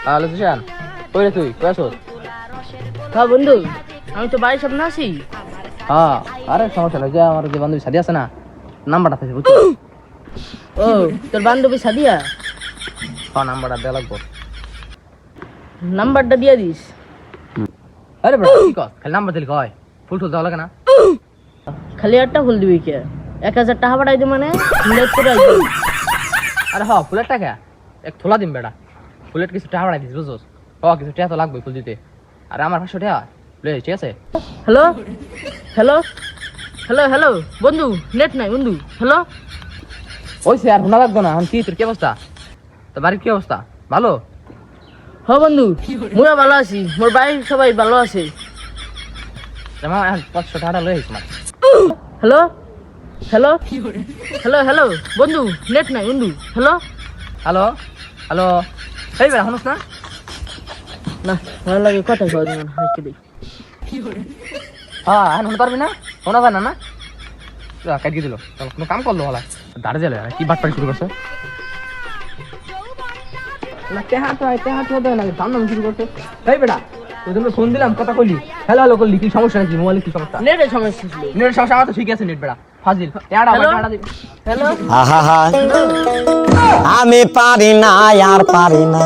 Hello সুশান, কই রে তুই? কই আছোস? হ্যাঁ বন্ধু, আমি তো বাড়ির সামনে আছি। হ্যাঁ, আরে সমস্যা নাই, যে আমার যে বান্ধবী সাদি আছে না, নাম্বারটা আছে বুঝছো? ও, তোর বান্ধবী সাদিয়া? হ্যাঁ, নাম্বারটা দেওয়া লাগবো। নাম্বারটা দিয়ে দিস। আরে বড় কি কস, খালি নাম্বার দিলি কয়, ফুল টুল দেওয়া লাগে না? খালি একটা ফুল দিবি কে? 1000 টাকা পাঠাই দে মানে আরে হ্যাঁ, ফুলের টাকা এক থোলা দিম বেটা, ফুলের কিছু টাকা বাড়াই দিস বুঝছোস? হ্যাঁ, কিছু টাকা তো লাগবে ফুল দিতে, আর আমার 500 টাকা লে, ঠিক আছে? হ্যালো হ্যালো হ্যালো হ্যালো বন্ধু, নেট নাই বন্ধু। হ্যালো, ওই সে আর শোনা লাগবে না। এখন কি তোর কি অবস্থা? তোর বাড়ির কি অবস্থা? ভালো? হ্যাঁ বন্ধু, মুরা ভালো আছি, মোর বাড়ির সবাই ভালো আছে। আমার এখন 500 টাকা লয়ে আইস মার। হ্যালো হ্যালো হ্যালো হ্যালো বন্ধু, নেট নাই বন্ধু। হ্যালো হ্যালো হ্যালো, এই বেটা শুনুস না? না, ভালো লাগে কথা কয় দিন হাইকে দেই। হ্যাঁ, এখন শুনতে পারবি না? শোনা যায় না না? কাটি দিল, কোনো কাম করলো ভালো দাঁড়ে গেলে কি বাট পাড়ি শুরু করছে না? তেহাট দেয় না, দাম নাম শুরু করছে। এই বেটা, তোর জন্য ফোন দিলাম, কথা কইলি, হ্যালো হ্যালো করলি, কি সমস্যা নাকি? মোবাইলে কি সমস্যা? নেটের সমস্যা ছিল। নেটের সমস্যা? আমার তো ঠিক আছে নেট বেটা, ফাজিল। হ্যালো আহা আমি পারি না আর পারি না।